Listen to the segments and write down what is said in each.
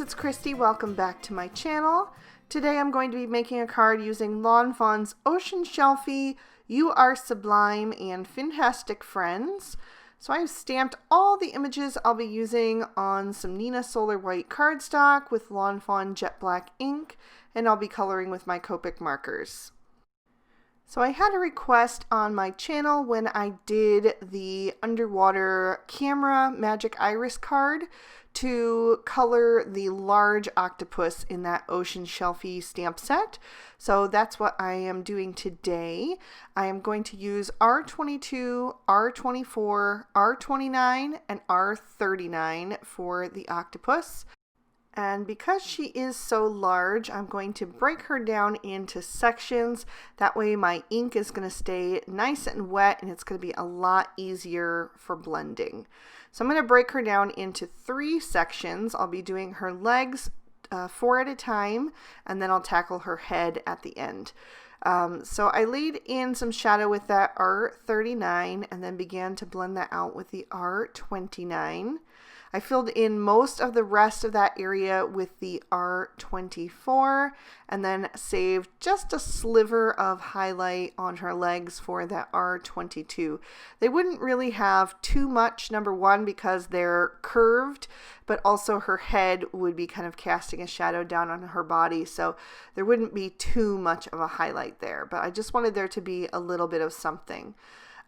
it's Christy. Welcome back to my channel. Today I'm going to be making a card using Lawn Fawn's Ocean Shelfie, You Are Sublime, and Fantastic Friends. So I've stamped all the images I'll be using on some Nina Solar White cardstock with Lawn Fawn Jet Black ink, and I'll be coloring with my Copic markers. So I had a request on my channel when I did the underwater camera magic iris card to color the large octopus in that Ocean Shelfie stamp set. So that's what I am doing today. I am going to use R22, R24, R29, and R39 for the octopus. And because she is so large, I'm going to break her down into sections. That way my ink is going to stay nice and wet, and it's going to be a lot easier for blending. So I'm going to break her down into 3 sections. I'll be doing her legs 4 at a time, and then I'll tackle her head at the end. So I laid in some shadow with that R39 and then began to blend that out with the R29. I filled in most of the rest of that area with the R24 and then saved just a sliver of highlight on her legs for that R22. They wouldn't really have too much, number one, because they're curved, but also her head would be kind of casting a shadow down on her body, so there wouldn't be too much of a highlight there, but I just wanted there to be a little bit of something.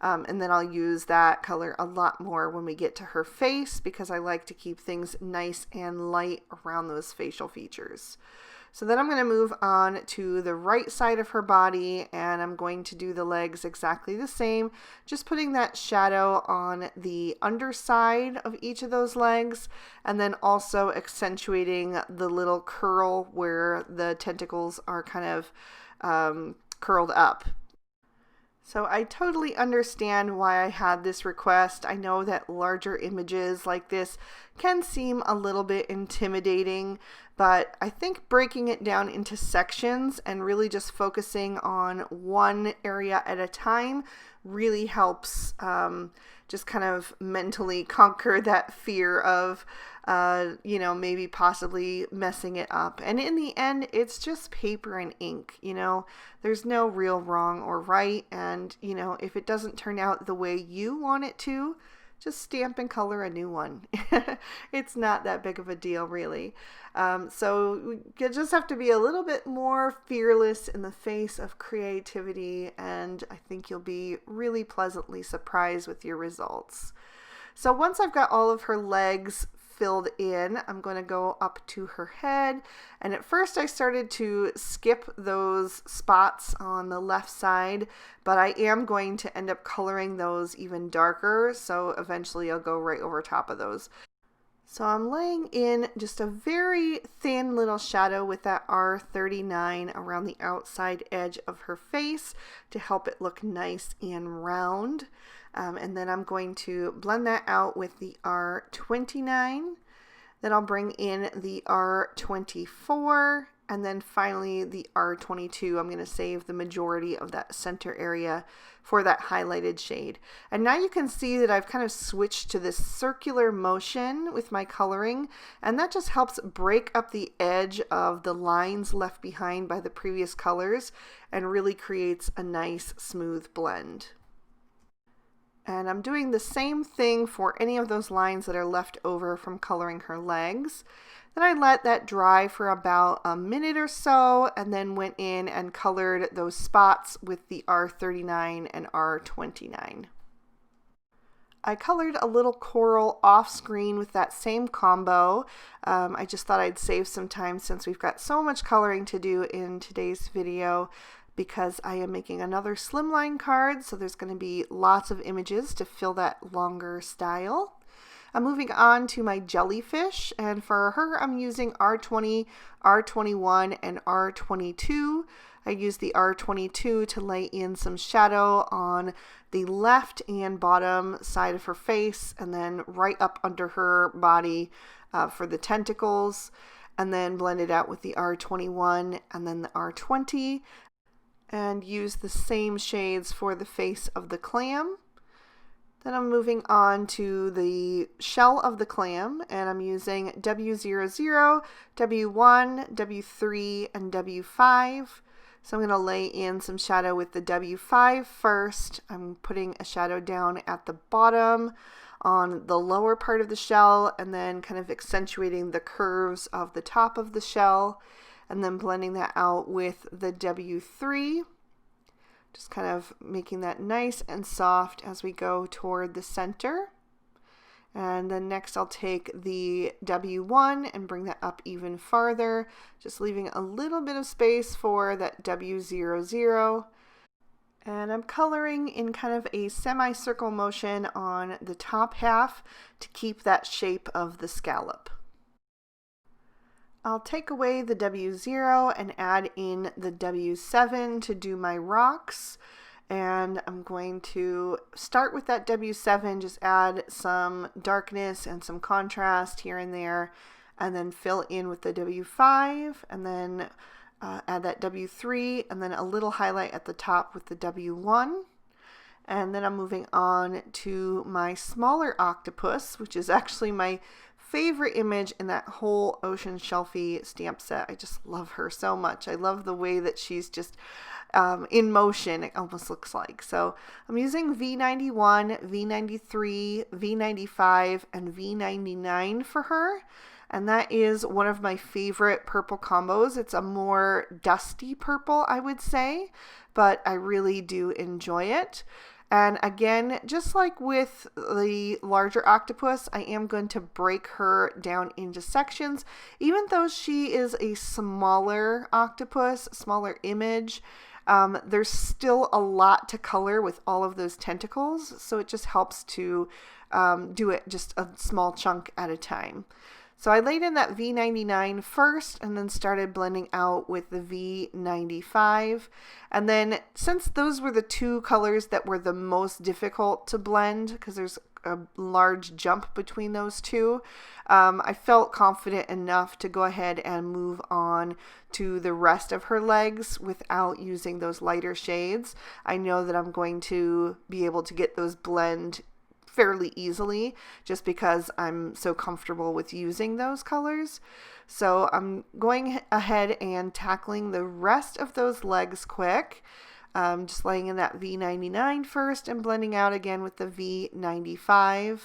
And then I'll use that color a lot more when we get to her face, because I like to keep things nice and light around those facial features. So then I'm going to move on to the right side of her body, and I'm going to do the legs exactly the same, just putting that shadow on the underside of each of those legs, and then also accentuating the little curl where the tentacles are kind of curled up. So I totally understand why I had this request. I know that larger images like this can seem a little bit intimidating, but I think breaking it down into sections and really just focusing on one area at a time really helps just kind of mentally conquer that fear of maybe possibly messing it up. And in the end, it's just paper and ink, there's no real wrong or right. And, if it doesn't turn out the way you want it to, just stamp and color a new one. It's not that big of a deal, really. So you just have to be a little bit more fearless in the face of creativity, and I think you'll be really pleasantly surprised with your results. So once I've got all of her legs filled in, I'm going to go up to her head, and at first I started to skip those spots on the left side, but I am going to end up coloring those even darker, so eventually I'll go right over top of those. So I'm laying in just a very thin little shadow with that R39 around the outside edge of her face to help it look nice and round. And then I'm going to blend that out with the R29. Then I'll bring in the R24, and then finally the R22. I'm going to save the majority of that center area for that highlighted shade. And now you can see that I've kind of switched to this circular motion with my coloring, and that just helps break up the edge of the lines left behind by the previous colors and really creates a nice smooth blend. And I'm doing the same thing for any of those lines that are left over from coloring her legs. Then I let that dry for about a minute or so, and then went in and colored those spots with the R39 and R29. I colored a little coral off screen with that same combo. I just thought I'd save some time since we've got so much coloring to do in today's video, because I am making another slimline card, so there's going to be lots of images to fill that longer style. I'm moving on to my jellyfish, and for her I'm using R20, R21, and R22. I use the R22 to lay in some shadow on the left and bottom side of her face, and then right up under her body for the tentacles, and then blend it out with the R21 and then the R20. And use the same shades for the face of the clam. Then I'm moving on to the shell of the clam, and I'm using W00, W1, W3, and W5. So I'm going to lay in some shadow with the W5 first. I'm putting a shadow down at the bottom on the lower part of the shell, and then kind of accentuating the curves of the top of the shell, and then blending that out with the W3. Just kind of making that nice and soft as we go toward the center. And then next I'll take the W1 and bring that up even farther, just leaving a little bit of space for that W00. And I'm coloring in kind of a semicircle motion on the top half to keep that shape of the scallop. I'll take away the W0 and add in the W7 to do my rocks. And I'm going to start with that W7, just add some darkness and some contrast here and there, and then fill in with the W5, and then add that W3, and then a little highlight at the top with the W1. And then I'm moving on to my smaller octopus, which is actually my favorite image in that whole Ocean Shelfie stamp set. I just love her so much. I love the way that she's just in motion, it almost looks like. So I'm using V91, V93, V95, and V99 for her. And that is one of my favorite purple combos. It's a more dusty purple, I would say, but I really do enjoy it. And again, just like with the larger octopus, I am going to break her down into sections. Even though she is a smaller octopus, smaller image, there's still a lot to color with all of those tentacles. So it just helps to do it just a small chunk at a time. So I laid in that V99 first and then started blending out with the V95. And then since those were the two colors that were the most difficult to blend, because there's a large jump between those two, I felt confident enough to go ahead and move on to the rest of her legs without using those lighter shades. I know that I'm going to be able to get those blend fairly easily just because I'm so comfortable with using those colors. So I'm going ahead and tackling the rest of those legs quick. Just laying in that V99 first and blending out again with the V95.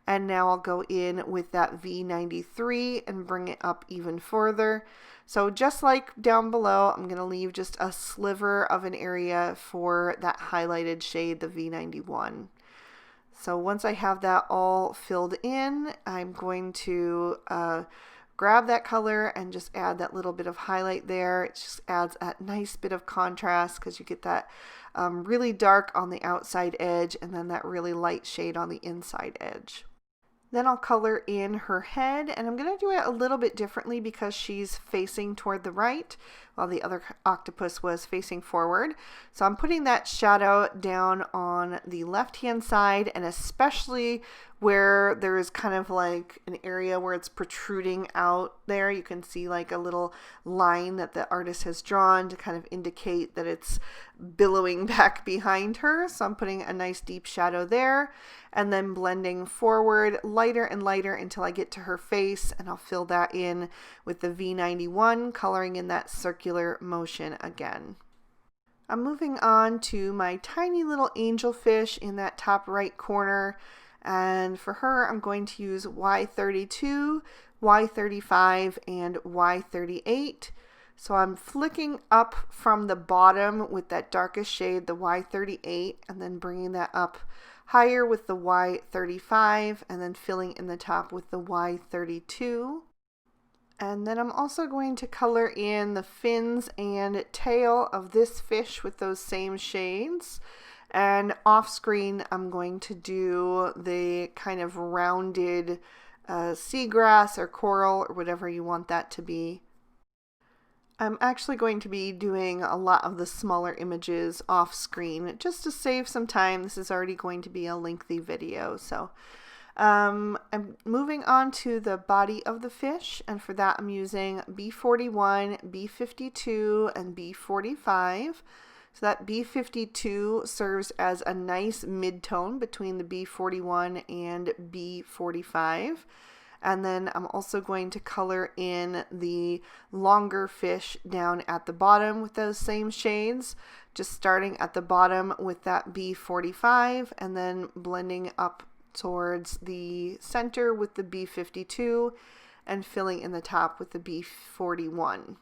And now I'll go in with that V93 and bring it up even further. So just like down below, I'm going to leave just a sliver of an area for that highlighted shade, the V91. So once I have that all filled in, I'm going to grab that color and just add that little bit of highlight there. It just adds a nice bit of contrast because you get that really dark on the outside edge and then that really light shade on the inside edge. Then I'll color in her head, and I'm going to do it a little bit differently because she's facing toward the right while the other octopus was facing forward. So I'm putting that shadow down on the left-hand side, and especially where there is kind of like an area where it's protruding out there. You can see like a little line that the artist has drawn to kind of indicate that it's billowing back behind her. So I'm putting a nice deep shadow there and then blending forward lighter and lighter until I get to her face, and I'll fill that in with the V91, coloring in that circular motion again. I'm moving on to my tiny little angelfish in that top right corner. And for her, I'm going to use Y32, Y35, and Y38. So I'm flicking up from the bottom with that darkest shade, the Y38, and then bringing that up higher with the Y35, and then filling in the top with the Y32. And then I'm also going to color in the fins and tail of this fish with those same shades. And off screen, I'm going to do the kind of rounded seagrass or coral or whatever you want that to be. I'm actually going to be doing a lot of the smaller images off screen just to save some time. This is already going to be a lengthy video. So I'm moving on to the body of the fish, and for that I'm using B41, B52, and B45 So that B52 serves as a nice mid-tone between the B41 and B45. And then I'm also going to color in the longer fish down at the bottom with those same shades, just starting at the bottom with that B45 and then blending up towards the center with the B52 and filling in the top with the B41.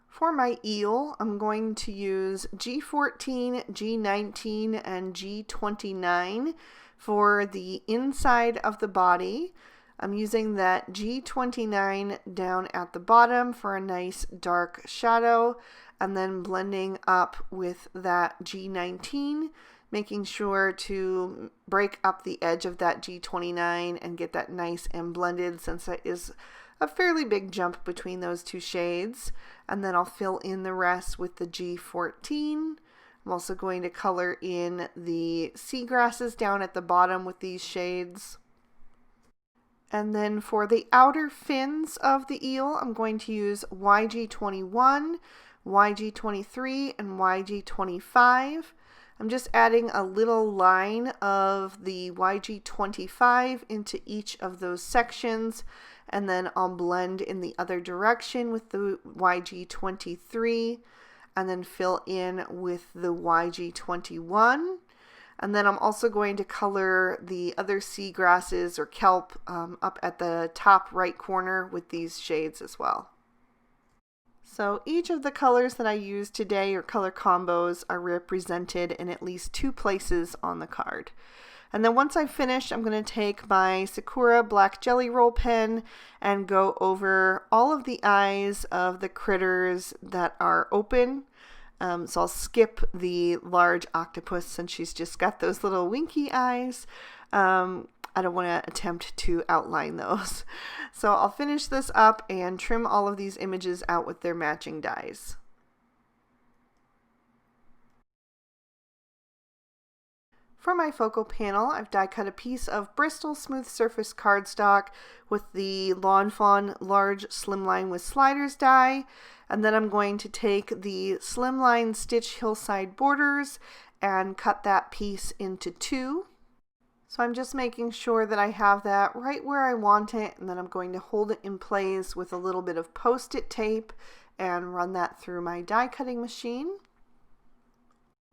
For my eel, I'm going to use G14, G19, and G29 for the inside of the body. I'm using that G29 down at the bottom for a nice dark shadow, and then blending up with that G19, making sure to break up the edge of that G29 and get that nice and blended, since that is a fairly big jump between those two shades. And then I'll fill in the rest with the G14. I'm also going to color in the seagrasses down at the bottom with these shades. And then for the outer fins of the eel, I'm going to use YG21, YG23, and YG25. I'm just adding a little line of the YG25 into each of those sections, and then I'll blend in the other direction with the YG23, and then fill in with the YG21. And then I'm also going to color the other seagrasses or kelp up at the top right corner with these shades as well. So each of the colors that I use today, or color combos, are represented in at least 2 places on the card. And then once I've finished, I'm going to take my Sakura black jelly roll pen and go over all of the eyes of the critters that are open. So I'll skip the large octopus since she's just got those little winky eyes. I don't want to attempt to outline those. So I'll finish this up and trim all of these images out with their matching dies. For my focal panel, I've die cut a piece of Bristol smooth surface cardstock with the Lawn Fawn large slimline with sliders die, and then I'm going to take the slimline stitch hillside borders and cut that piece into 2. So I'm just making sure that I have that right where I want it, and then I'm going to hold it in place with a little bit of post-it tape and run that through my die cutting machine.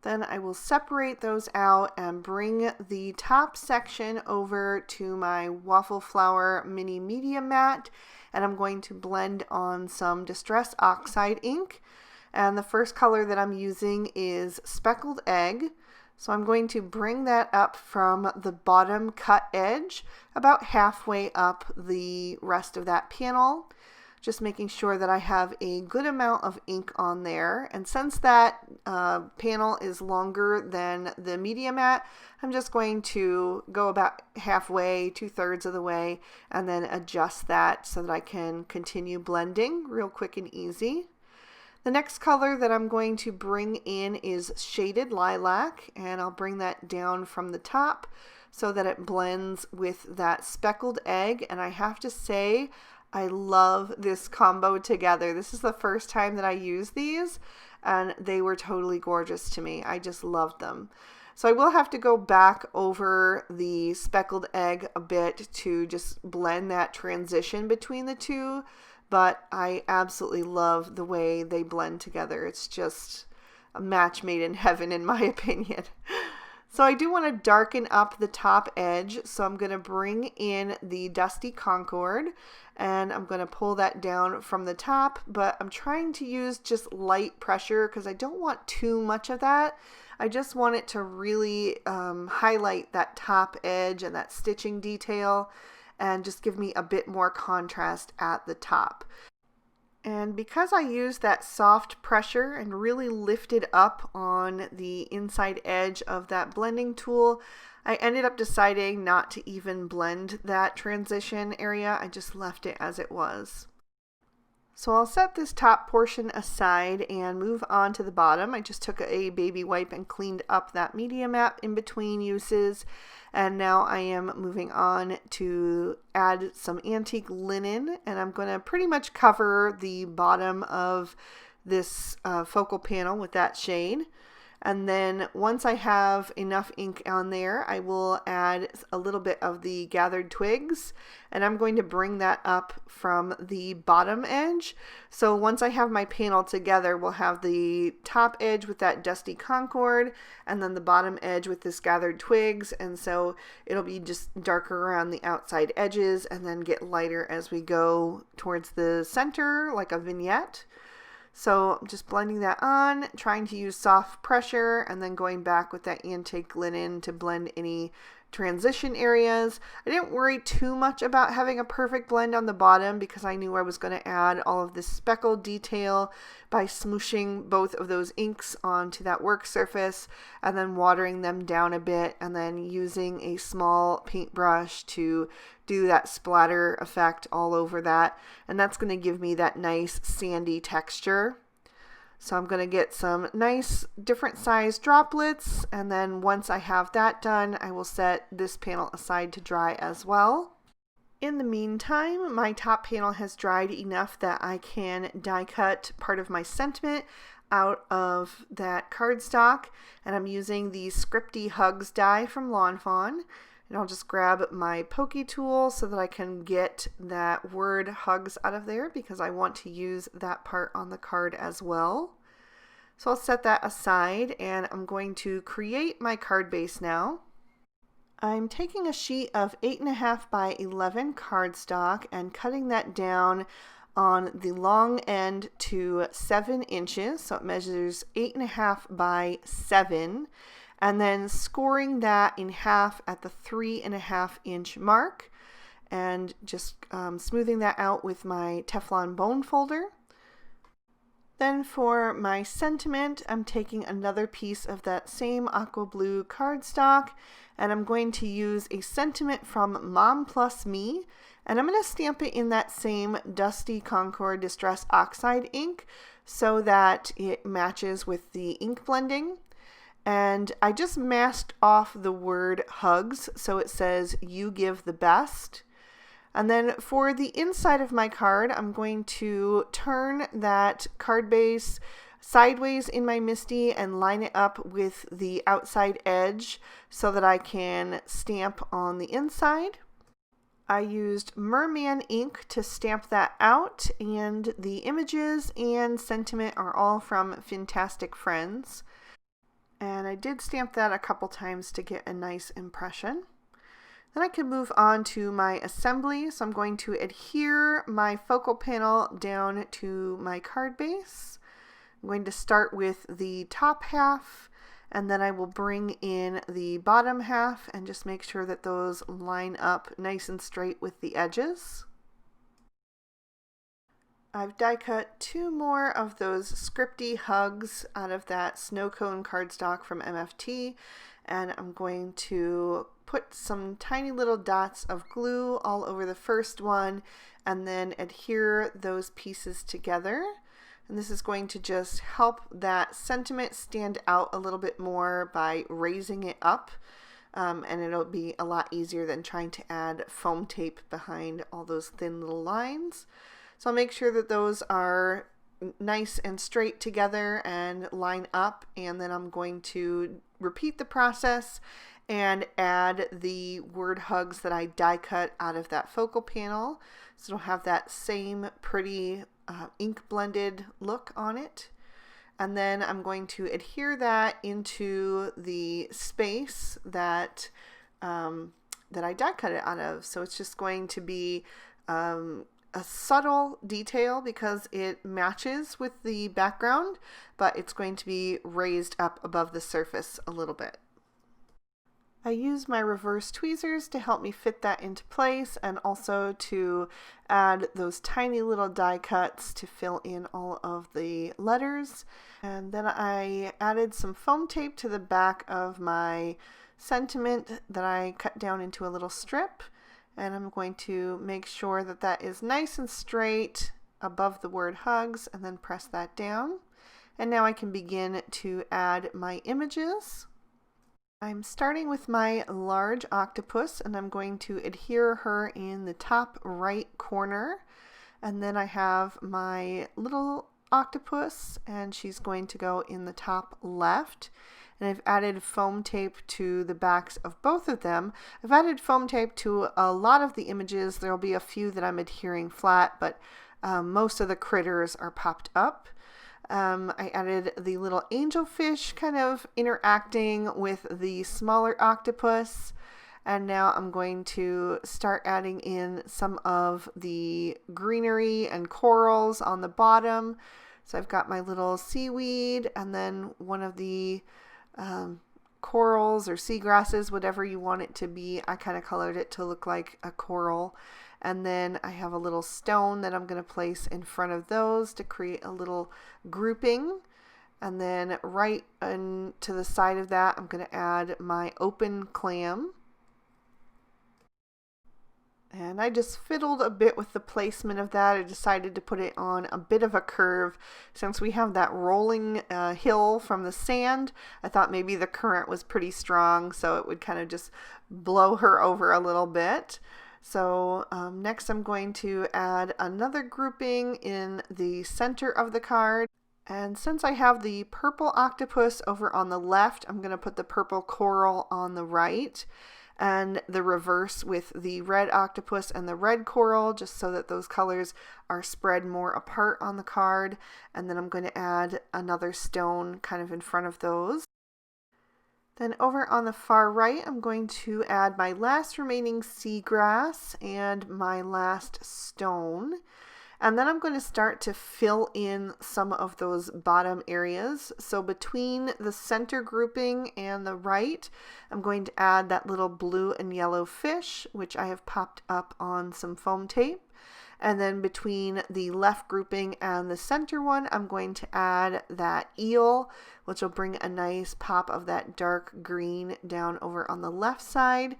Then I will separate those out and bring the top section over to my Waffle Flower mini media mat, and I'm going to blend on some Distress Oxide ink. And the first color that I'm using is Speckled Egg. So I'm going to bring that up from the bottom cut edge about halfway up the rest of that panel, just making sure that I have a good amount of ink on there. And since that panel is longer than the media mat, I'm just going to go about halfway, 2/3 of the way, and then adjust that so that I can continue blending real quick and easy. The next color that I'm going to bring in is Shaded Lilac, and I'll bring that down from the top so that it blends with that Speckled Egg. And I have to say, I love this combo together. This is the first time that I use these, and they were totally gorgeous to me. I just loved them. So I will have to go back over the Speckled Egg a bit to just blend that transition between the two, but I absolutely love the way they blend together. It's just a match made in heaven, in my opinion. So I do want to darken up the top edge, so I'm going to bring in the Dusty Concord, and I'm going to pull that down from the top, but I'm trying to use just light pressure because I don't want too much of that. I just want it to really highlight that top edge and that stitching detail, and just give me a bit more contrast at the top. And because I used that soft pressure and really lifted up on the inside edge of that blending tool, I ended up deciding not to even blend that transition area. I just left it as it was. So I'll set this top portion aside and move on to the bottom. I just took a baby wipe and cleaned up that media mat in between uses. And now I am moving on to add some antique linen, and I'm going to pretty much cover the bottom of this focal panel with that shade. And then once I have enough ink on there, I will add a little bit of the gathered twigs, and I'm going to bring that up from the bottom edge. So once I have my panel together, we'll have the top edge with that dusty concord, and then the bottom edge with this gathered twigs, and so it'll be just darker around the outside edges and then get lighter as we go towards the center, like a vignette. So I'm just blending that on, trying to use soft pressure, and then going back with that antique linen to blend any transition areas. I didn't worry too much about having a perfect blend on the bottom because I knew I was going to add all of this speckled detail by smooshing both of those inks onto that work surface and then watering them down a bit and then using a small paintbrush to do that splatter effect all over that, and that's going to give me that nice sandy texture. So I'm going to get some nice different size droplets, and then once I have that done, I will set this panel aside to dry as well. In the meantime, my top panel has dried enough that I can die cut part of my sentiment out of that cardstock, and I'm using the Scripty Hugs die from Lawn Fawn. And I'll just grab my pokey tool so that I can get that word hugs out of there because I want to use that part on the card as well. So I'll set that aside, and I'm going to create my card base now. I'm taking a sheet of 8.5 by 11 cardstock and cutting that down on the long end to 7 inches. So it measures 8.5 by 7. And then scoring that in half at the 3.5 inch mark, and just smoothing that out with my Teflon bone folder. Then for my sentiment, I'm taking another piece of that same aqua blue cardstock, and I'm going to use a sentiment from Mom Plus Me, and I'm going to stamp it in that same Dusty Concord Distress Oxide ink so that it matches with the ink blending. And I just masked off the word hugs, so it says "You give the best." And then for the inside of my card, I'm going to turn that card base sideways in my MISTI and line it up with the outside edge so that I can stamp on the inside. I used Merman ink to stamp that out, and the images and sentiment are all from Fantastic Friends. And I did stamp that a couple times to get a nice impression. Then I can move on to my assembly. So I'm going to adhere my focal panel down to my card base. I'm going to start with the top half, and then I will bring in the bottom half and just make sure that those line up nice and straight with the edges. I've die cut 2 more of those Scripty Hugs out of that snow cone cardstock from MFT, and I'm going to put some tiny little dots of glue all over the first one and then adhere those pieces together. And this is going to just help that sentiment stand out a little bit more by raising it up, and it'll be a lot easier than trying to add foam tape behind all those thin little lines. So I'll make sure that those are nice and straight together and line up, and then I'm going to repeat the process and add the word hugs that I die cut out of that focal panel, so it'll have that same pretty ink blended look on it. And then I'm going to adhere that into the space that that I die cut it out of. So it's just going to be a subtle detail because it matches with the background, but it's going to be raised up above the surface a little bit. I use my reverse tweezers to help me fit that into place, and also to add those tiny little die cuts to fill in all of the letters. And then I added some foam tape to the back of my sentiment that I cut down into a little strip. And I'm going to make sure that that is nice and straight above the word hugs, and then press that down. And now I can begin to add my images. I'm starting with my large octopus, and I'm going to adhere her in the top right corner. And then I have my little octopus, and she's going to go in the top left. And I've added foam tape to the backs of both of them. I've added foam tape to a lot of the images. There'll be a few that I'm adhering flat, but most of the critters are popped up. I added the little angelfish kind of interacting with the smaller octopus. And now I'm going to start adding in some of the greenery and corals on the bottom. So I've got my little seaweed and then one of the corals or seagrasses, whatever you want it to be. I kind of colored it to look like a coral. And then I have a little stone that I'm going to place in front of those to create a little grouping. And then right to the side of that, I'm going to add my open clam. And I just fiddled a bit with the placement of that. I decided to put it on a bit of a curve. Since we have that rolling hill from the sand, I thought maybe the current was pretty strong, so it would kind of just blow her over a little bit. So next I'm going to add another grouping in the center of the card. And since I have the purple octopus over on the left, I'm going to put the purple coral on the right. And the reverse with the red octopus and the red coral, just so that those colors are spread more apart on the card. And then I'm going to add another stone kind of in front of those. Then over on the far right, I'm going to add my last remaining seagrass and my last stone. And then I'm going to start to fill in some of those bottom areas. So between the center grouping and the right, I'm going to add that little blue and yellow fish, which I have popped up on some foam tape. And then between the left grouping and the center one, I'm going to add that eel, which will bring a nice pop of that dark green down over on the left side.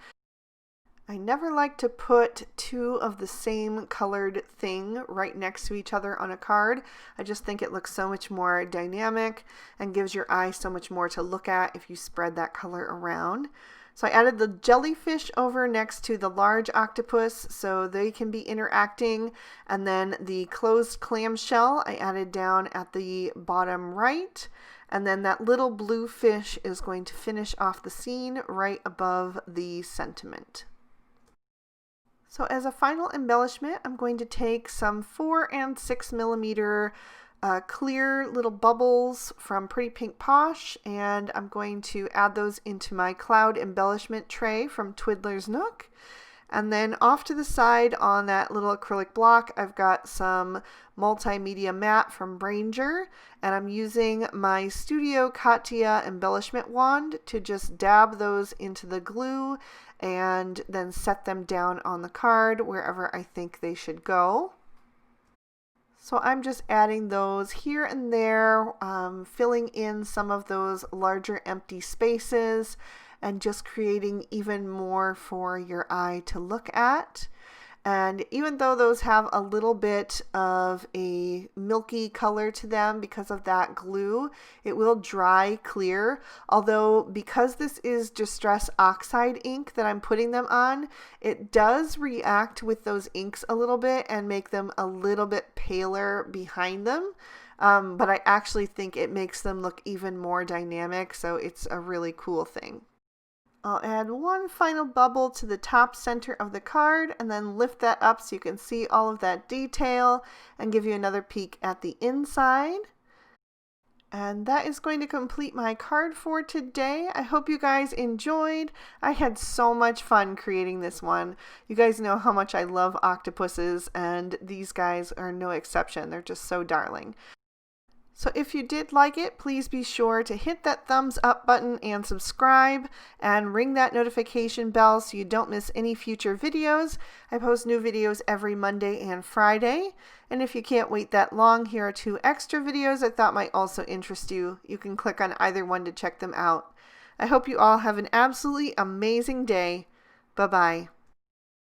I never like to put two of the same colored thing right next to each other on a card. I just think it looks so much more dynamic and gives your eye so much more to look at if you spread that color around. So I added the jellyfish over next to the large octopus so they can be interacting. And then the closed clamshell I added down at the bottom right. And then that little blue fish is going to finish off the scene right above the sentiment. So as a final embellishment, I'm going to take some 4 and 6 millimeter clear little bubbles from Pretty Pink Posh, and I'm going to add those into my cloud embellishment tray from Twiddler's Nook. And then off to the side on that little acrylic block, I've got some multimedia matte from Ranger, and I'm using my Studio Katia embellishment wand to just dab those into the glue and then set them down on the card wherever I think they should go. So I'm just adding those here and there, filling in some of those larger empty spaces and just creating even more for your eye to look at. And even though those have a little bit of a milky color to them because of that glue, it will dry clear. Although because this is Distress Oxide ink that I'm putting them on, it does react with those inks a little bit and make them a little bit paler behind them. But I actually think it makes them look even more dynamic, so it's a really cool thing. I'll add one final bubble to the top center of the card and then lift that up so you can see all of that detail and give you another peek at the inside. And that is going to complete my card for today. I hope you guys enjoyed. I had so much fun creating this one. You guys know how much I love octopuses, and these guys are no exception. They're just so darling. So if you did like it, please be sure to hit that thumbs up button and subscribe and ring that notification bell so you don't miss any future videos. I post new videos every Monday and Friday. And if you can't wait that long, here are 2 extra videos I thought might also interest you. You can click on either one to check them out. I hope you all have an absolutely amazing day. Bye-bye.